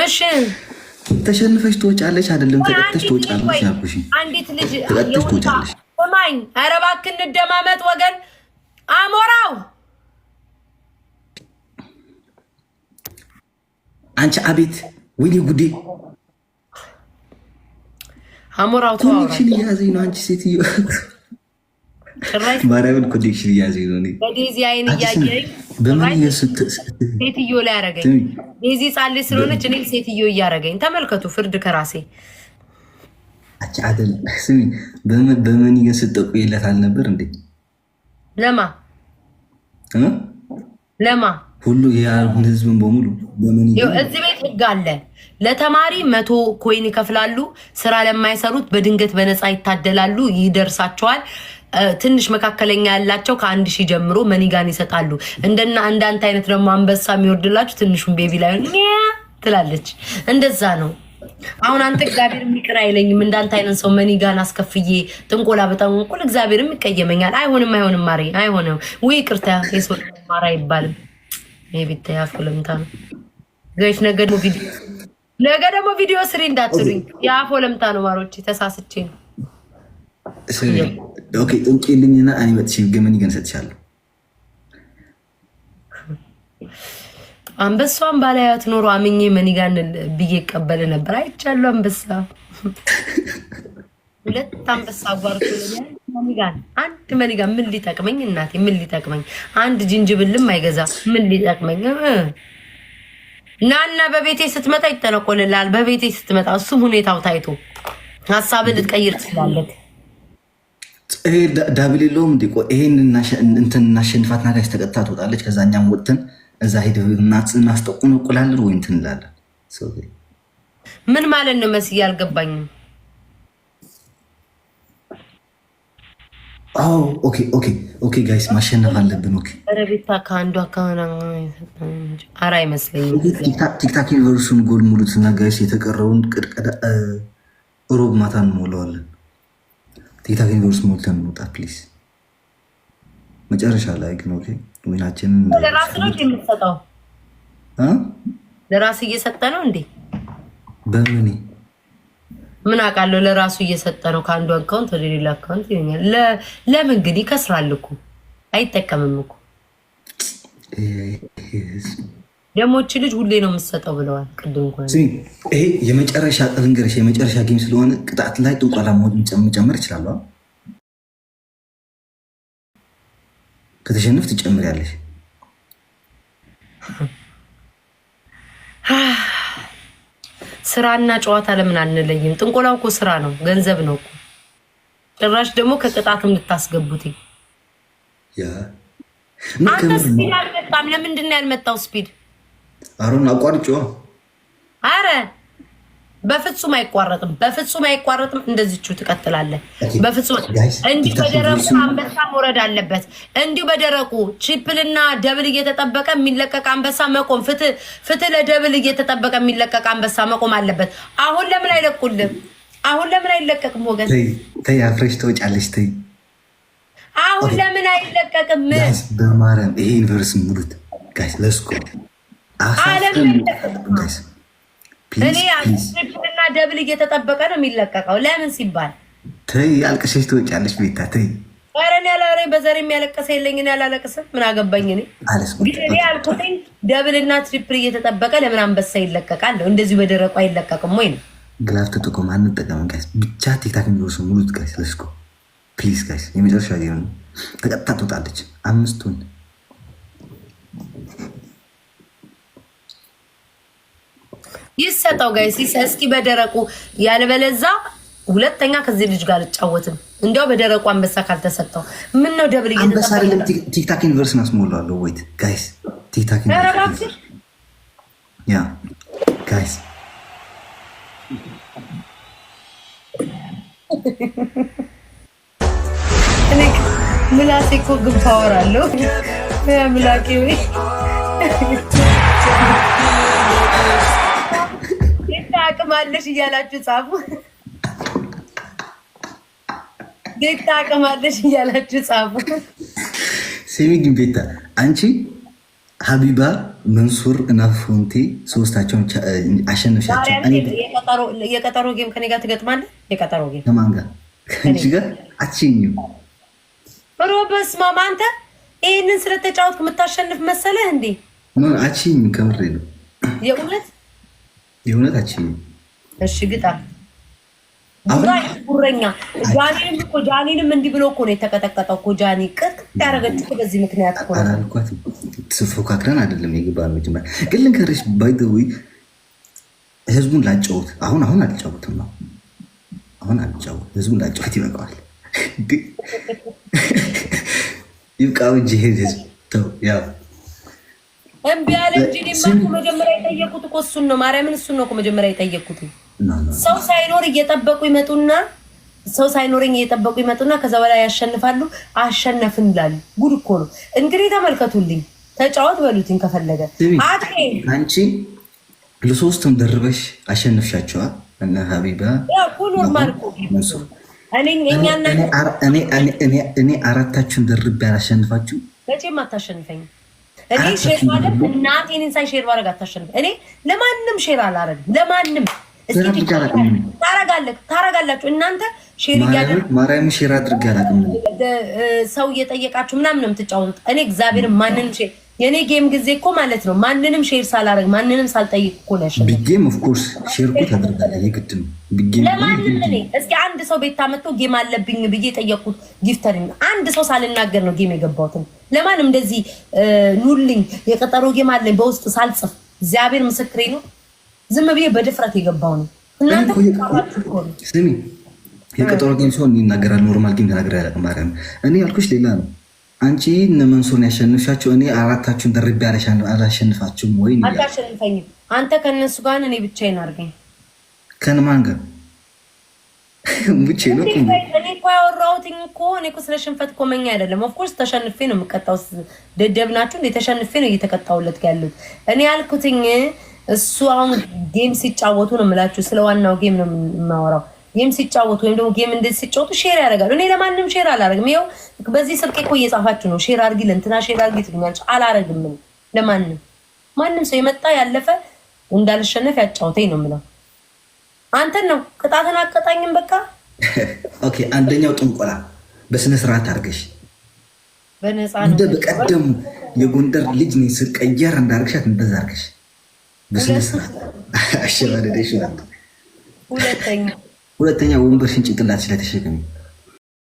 እሺ ተሸንፈሽ ትወጫለሽ አይደለም? ተቀጥተሽ ትወጫለሽ ያልኩሽ። አንዲት ልጅ ተቀጥተሽ ትወጫለሽ። ማኝ ኧረ እባክህ እንደማመጥ ወገን አሞራው አንቺ አቤት ወይኔ ጉዴ! አሞራው ኮኔክሽን እያዘኝ ነው። አንቺ ሴትዮ ማርያምን ኮኔክሽን እያዘኝ ነው። በዴዚ አይን እያየኝ በምን ሴትዮ ላይ ያረገኝ ዴዚ ጻሌ ስለሆነች እኔ ሴትዮ እያረገኝ ተመልከቱ። ፍርድ ከራሴ አንቺ አይደል ስሚ። በምን እየሰጠቁ ይለታል ነበር እንዴ? ለማ ሁሉ ያልሆነ ህዝብን በሙሉ በምን እዚህ ቤት ህግ አለ። ለተማሪ 100 ኮይን ይከፍላሉ። ስራ ለማይሰሩት በድንገት በነፃ ይታደላሉ፣ ይደርሳቸዋል። ትንሽ መካከለኛ ያላቸው ከ1000 ጀምሮ መኒጋን ይሰጣሉ። እንዳንተ አይነት ደግሞ አንበሳ የሚወርድላችሁ ትንሹን ቤቢ ላይ ትላለች። እንደዛ ነው። አሁን አንተ እግዚአብሔር የሚቅር አይለኝም። እንዳንተ አይነት ሰው መኒጋን አስከፍዬ ጥንቆላ በጠንቆል እግዚአብሔርም ይቀየመኛል። አይሆንም ማሪ አይሆንም። ወይ ቅርታ የሰው ማራ አይባልም። የቤት ያፎለምታ ነው ጋይስ። ነገ ደግሞ ቪዲዮ ስሪ እንዳትሉኝ። ያፎለምታ ነው ማሮቼ፣ ተሳስቼ ነው። ኦኬ ጥንቄልኝና እኔ መጥቼ ገመን ይገንሰጥሻለሁ። አንበሷን ባላያት ኖሮ አምኜ መኒጋን ብዬ ቀበል ነበር። አይቻለሁ አንበሳ 2 አንበሳ አጓርቶልኛል። መኒጋን አንድ መኒጋን ምን ሊጠቅመኝ እናቴ? ምን ሊጠቅመኝ? አንድ ጅንጅብልም አይገዛ። ምን ሊጠቅመኝ? ናና በቤቴ ስትመጣ ይጠነቆልላል። በቤቴ ስትመጣ እሱም ሁኔታው ታይቶ ሀሳብን ልትቀይር ትችላለህ። ዳብል የለውም እንዴ? ይሄን እንትን እናሸንፋት ናጋሽ ተቀጥታ ትወጣለች። ከዛኛም ወጥተን እዛ ሄደ እናስጠቁን እንቁላለን ወይ እንትን እንላለን። ምን ማለት ነው መስዬ አልገባኝም። ኦኬ ጋይስ ማሸነፍ አለብን። ኦኬ ረቤታ ከአንዱ አካባቢ አራ አይመስለኝም። ቲክታክ ዩኒቨርሱን ጎል ሙሉት እና ጋይስ የተቀረውን ቅድቀዳ ሮብ ማታ እንሞላዋለን። ቲክታክ ዩኒቨርስ ሞልተን እንውጣ ፕሊዝ። መጨረሻ ላይ ግን ኦኬ ወይናችንን ለራስ ነው የምትሰጠው? ለራስ እየሰጠ ነው እንዴ? በምን ምን አውቃለሁ። ለራሱ እየሰጠ ነው ከአንዱ አካውንት ወደ ሌላ አካውንት ይኛል። ለምን ግን ይከስራል እኮ አይጠቀምም እኮ። ደሞች ልጅ ሁሌ ነው የምትሰጠው ብለዋል ቅድም እንኳን። ይሄ የመጨረሻ ጥንገረሽ የመጨረሻ ጌም ስለሆነ ቅጣት ላይ ጥንቋላ መጨመር ይችላል። ከተሸነፍ ትጨምሪያለሽ። ስራና ጨዋታ ለምን አንለይም? ጥንቆላው እኮ ስራ ነው፣ ገንዘብ ነው እኮ። ጭራሽ ደግሞ ከቅጣትም ልታስገቡት። አንተ ስፒድ አልመጣም። ለምንድን ነው ያልመጣው ስፒድ? አሮን አቋርጬዋ። አረ በፍጹም አይቋረጥም፣ በፍጹም አይቋረጥም። እንደዚህቹ ትቀጥላለህ። በፍጹም እንዲሁ በደረቁ አንበሳ መውረድ አለበት። እንዲሁ በደረቁ ትሪፕልና ደብል እየተጠበቀ የሚለቀቅ አንበሳ መቆም። ፍትህ ለደብል እየተጠበቀ የሚለቀቅ አንበሳ መቆም አለበት። አሁን ለምን አይለቁልም? አሁን ለምን አይለቀቅም? ወገን ተይ፣ አፍረሽ ተወጫለሽ። ተይ፣ አሁን ለምን አይለቀቅም? በማርያም ይሄ ዩኒቨርስ ሙሉት ጋይስ። ለስኮ ጋይስ እኔ ትሪፕልና ደብል እየተጠበቀ ነው የሚለቀቀው። ለምን ሲባል ተይ፣ አልቅሰሽ ትወጫለሽ። ቤታ ተይ። ኧረ እኔ አላወራኝ። በዘር የሚያለቅሰ የለኝ። እኔ አላለቅስም። ምን አገባኝ? እኔ ያልኩትኝ ደብልና ትሪፕል እየተጠበቀ ለምን አንበሳ ይለቀቃል? እንደዚሁ በደረቁ አይለቀቅም ወይ ነው? ግላፍ ተጠቆም አንጠቀም ጋይስ። ብቻ ቲክታክ የሚወርሱ ሙሉት ጋይስ። ለስኮ ፕሊዝ ጋይስ። የመጨረሻ ጊዜ ነው። ተቀጥታ ትወጣለች። 5ቱን ይሰጠው ጋይስ። እስኪ በደረቁ ያልበለዛ ሁለተኛ ከዚህ ልጅ ጋር አልጫወትም። እንዲያው በደረቁ አንበሳ ካልተሰጠው ምን ነው ደብል አንበሳ አይደለም። ቲክታክ ዩኒቨርስን አስሞላለሁ። ወይት ጋይስ፣ ቲክታክ ዩኒቨርስ ያ ጋይስ፣ እኔ ምላሴ እኮ ግን ፓወር አለው። ምላቄ ወይ አቅማለሽ እያላችሁ ጻፉ። ቤታ አቅማለሽ እያላችሁ ጻፉ። ስሚ ግን ቤታ አንቺ ሀቢባ መንሱር እና ፎንቲ ሶስታቸውን አሸነፍሻቸው። የቀጠሮ ጌም ከኔ ጋር ትገጥማለህ? የቀጠሮ ጌም ከማን ጋር? ከአንቺ ጋር አትችይኝም። በስመ አብ አንተ ይህንን ስለተጫወትክ የምታሸንፍ መሰለህ እንዴ? አትችይኝም። ከምሬ ነው። የእውነት አትችይኝም። እሺ ግጣ ጉረኛ ጃኒንም እንዲህ ብሎ እኮ ነው የተቀጠቀጠው እኮ። ጃኒ ቅጥቅጥ ያደረገችው በዚህ ምክንያት እኮ ነው። ተፎካክረን አይደለም የገባ ነው። ጀመር ግን ልንገርሽ፣ ባይ ዘ ዌይ ህዝቡን ላጫወት አሁን አልጫወትም ነው። አሁን አልጫወት ህዝቡን ላጫወት ይበቃዋል። ይብቃው እንጂ ህዝብ ተው። ያው እምቢ አለ እንጂ እኔማ እኮ መጀመሪያ የጠየቁት እኮ እሱን ነው። ማርያምን እሱን ነው እኮ መጀመሪያ የጠየቁት። ሰው ሳይኖር እየጠበቁ ይመጡና ከዛ በላይ ያሸንፋሉ። አሸነፍን ይላሉ። ጉድ እኮ ነው። እንግዲህ ተመልከቱልኝ፣ ተጫወት በሉትኝ ከፈለገ አንቺ ለሶስቱም ደርበሽ አሸንፍሻቸዋል። እነ ሀቢባ ኖርማል እኔ አራታችሁን ደርቤ ያላሸንፋችሁ መቼም አታሸንፈኝም። እኔ ሼር ማለት እናቴን ሳይ ሼር ባረግ አታሸንፍ። እኔ ለማንም ሼር አላረግም። ለማንም ታረጋላችሁ እናንተ ሼር ማርያም ሼር አድርጌ አላውቅም። ሰው እየጠየቃችሁ ምናምን ነው የምትጫወቱት። እኔ እግዚአብሔር ማንንም ሼር የኔ ጌም ጊዜ እኮ ማለት ነው ማንንም ሼር ሳላረግ ማንንም ሳልጠይቅ እኮ ነው ያሸነፈው። ቢጌም ኦፍ ኮርስ ሼር እኮ ታደርጋለህ፣ የግድ ነው ቢጌም። ለማንም እኔ እስኪ አንድ ሰው ቤት ታመጣው ጌም አለብኝ ብዬ ጠየቁት። ጊፍተር አንድ ሰው ሳልናገር ነው ጌም የገባሁት። ለማንም እንደዚህ ኑልኝ የቀጠሮ ጌም አለኝ በውስጥ ሳልጽፍ እግዚአብሔር ምስክሬ ነው። ዝም ብዬ በድፍረት የገባው ነው። እናንተ ስሚ የቀጠሮ ጌም ሲሆን ይናገራል። ኖርማል ጌም ተናገር ያለቀ ማርያም። እኔ ያልኩሽ ሌላ ነው። አንቺ እነ መንሱርን ያሸንፍሻቸው፣ እኔ አራታችሁን ደርቤ አላሸንፋችሁም ወይ? አታሸንፈኝም አንተ ከነሱ ጋር እኔ ብቻዬን አድርገኝ። ከነማን ጋር ብቻዬን ነው? እኔ እኮ ያወራሁት እኮ እኔ እኮ ስለ ሽንፈት እኮ መኛ አይደለም። ኦፍኮርስ ተሸንፌ ነው የምቀጣው። ደደብ ናችሁ እንዴ? ተሸንፌ ነው እየተቀጣሁለት ያሉት። እኔ ያልኩትኝ እሱ አሁን ጌም ሲጫወቱ ነው የምላችሁ። ስለ ዋናው ጌም ነው የማወራው። ጌም ሲጫወቱ ወይም ደግሞ ጌም እንደዚህ ሲጫወቱ ሼር ያደርጋሉ። እኔ ለማንም ሼር አላረግም። ይኸው በዚህ ስልክ እኮ እየጻፋችሁ ነው። ሼር አድርጊ ለእንትና ሼር አድርጊ ትሉኛለች። አላረግም ለማንም። ማንም ሰው የመጣ ያለፈ እንዳልሸነፍ ያጫውተኝ ነው የምለው። አንተን ነው ቅጣትን አቀጣኝም በቃ። ኦኬ አንደኛው ጥንቆላ በስነ ስርዓት አድርገሽ በነፃ ነው እንደ በቀደሙ የጎንደር ልጅ ነኝ ስል ቀየር እንዳርግሻት እንደዛ አድርገሽ በስነ ስርዓት አሸባደደሽ። ሁለተኛ ወንበርሽን ጭንቅላትሽ ላይ ተሸከሚ።